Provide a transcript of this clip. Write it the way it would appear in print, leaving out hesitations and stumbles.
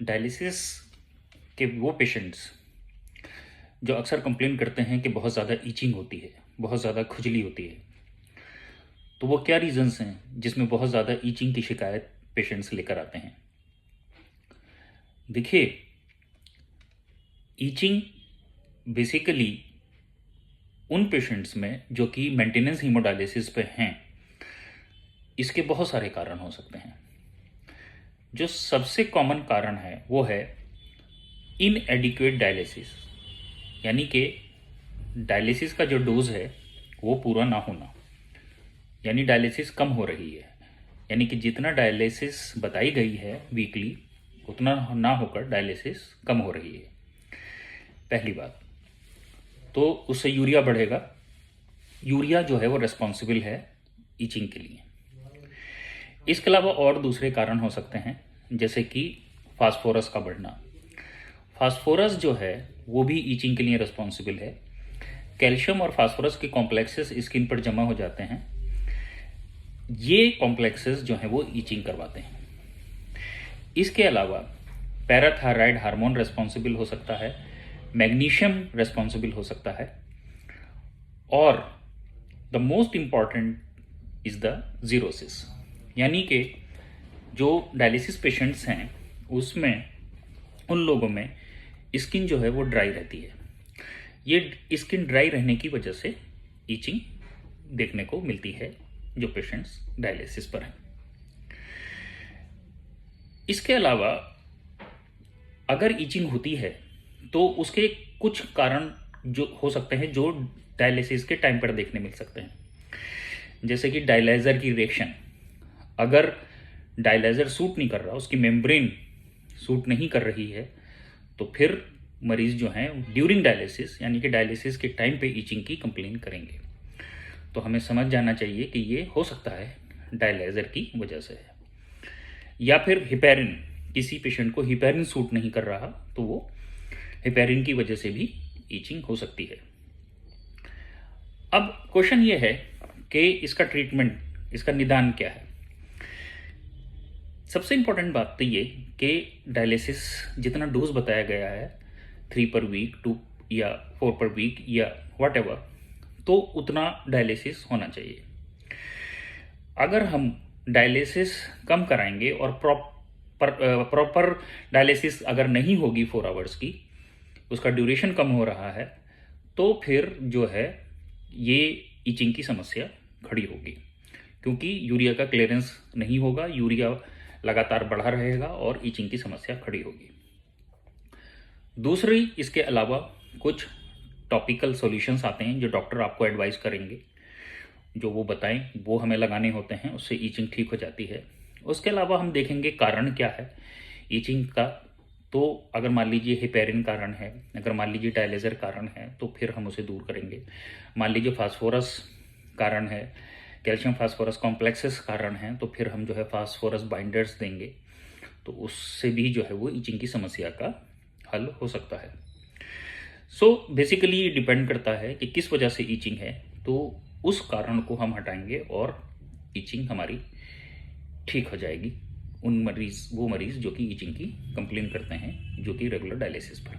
Dialysis के वो patients जो अक्सर कंप्लेन करते हैं कि बहुत ज़्यादा ईचिंग होती है, बहुत ज़्यादा खुजली होती है, तो वो क्या रीज़न्स हैं जिसमें बहुत ज़्यादा ईचिंग की शिकायत पेशेंट्स लेकर आते हैं। देखिए, ईचिंग बेसिकली उन पेशेंट्स में जो कि मेंटेनेंस हीमोडायलिसिस पे हैं, इसके बहुत सारे कारण हो सकते हैं। जो सबसे कॉमन कारण है वो है इनएडिक्वेट डायलिसिस, यानी कि डायलिसिस का जो डोज है वो पूरा ना होना, यानी डायलिसिस कम हो रही है, यानी कि जितना डायलिसिस बताई गई है वीकली उतना ना होकर डायलिसिस कम हो रही है। पहली बात तो उससे यूरिया बढ़ेगा। यूरिया जो है वो रेस्पॉन्सिबल है ईचिंग के लिए। इसके अलावा और दूसरे कारण हो सकते हैं, जैसे कि फास्फोरस का बढ़ना। फास्फोरस जो है वो भी ईचिंग के लिए रिस्पॉन्सिबल है। कैल्शियम और फास्फोरस के कॉम्प्लेक्सेस स्किन पर जमा हो जाते हैं, ये कॉम्प्लेक्सेस जो हैं वो ईचिंग करवाते हैं। इसके अलावा पैराथायराइड हार्मोन रिस्पॉन्सिबल हो सकता है, मैग्नीशियम रिस्पॉन्सिबल हो सकता है, और the most important is the xerosis, यानी कि जो डायलिसिस पेशेंट्स हैं उसमें उन लोगों में स्किन जो है वो ड्राई रहती है। ये स्किन ड्राई रहने की वजह से ईचिंग देखने को मिलती है जो पेशेंट्स डायलिसिस पर हैं। इसके अलावा अगर ईचिंग होती है तो उसके कुछ कारण जो हो सकते हैं जो डायलिसिस के टाइम पर देखने मिल सकते हैं, जैसे कि डायलाइजर की रिएक्शन। अगर डायलाइजर सूट नहीं कर रहा, उसकी मेम्ब्रेन सूट नहीं कर रही है, तो फिर मरीज जो हैं ड्यूरिंग डायलिसिस यानी कि डायलिसिस के टाइम पे ईचिंग की कंप्लेन करेंगे। तो हमें समझ जाना चाहिए कि ये हो सकता है डायलाइजर की वजह से है। या फिर हिपैरिन, किसी पेशेंट को हिपैरिन सूट नहीं कर रहा तो वो हिपैरिन की वजह से भी ईचिंग हो सकती है। अब क्वेश्चन ये है कि इसका ट्रीटमेंट, इसका निदान क्या है। सबसे इंपॉर्टेंट बात तो ये कि डायलिसिस जितना डोज बताया गया है 3 पर वीक, 2 या 4 पर वीक या वट एवर, तो उतना डायलिसिस होना चाहिए। अगर हम डायलिसिस कम कराएंगे और प्रॉपर डायलिसिस अगर नहीं होगी 4 आवर्स की, उसका ड्यूरेशन कम हो रहा है, तो फिर जो है ये ईचिंग की समस्या खड़ी होगी, क्योंकि यूरिया का क्लियरेंस नहीं होगा, यूरिया लगातार बढ़ा रहेगा और ईचिंग की समस्या खड़ी होगी। दूसरी, इसके अलावा कुछ टॉपिकल सॉल्यूशंस आते हैं जो डॉक्टर आपको एडवाइस करेंगे, जो वो बताएं वो हमें लगाने होते हैं, उससे ईचिंग ठीक हो जाती है। उसके अलावा हम देखेंगे कारण क्या है ईचिंग का। तो अगर मान लीजिए हिपैरिन कारण है, अगर मान लीजिए डायलाइजर कारण है, तो फिर हम उसे दूर करेंगे। मान लीजिए फास्फोरस कारण है, कैल्शियम फास्फोरस कॉम्प्लेक्सेस कारण हैं, तो फिर हम जो है फास्फोरस बाइंडर्स देंगे, तो उससे भी जो है वो ईचिंग की समस्या का हल हो सकता है। सो बेसिकली ये डिपेंड करता है कि किस वजह से ईचिंग है, तो उस कारण को हम हटाएंगे और ईचिंग हमारी ठीक हो जाएगी। वो मरीज जो कि ईचिंग की कंप्लेन करते हैं, जो कि रेगुलर डायलिसिस पर।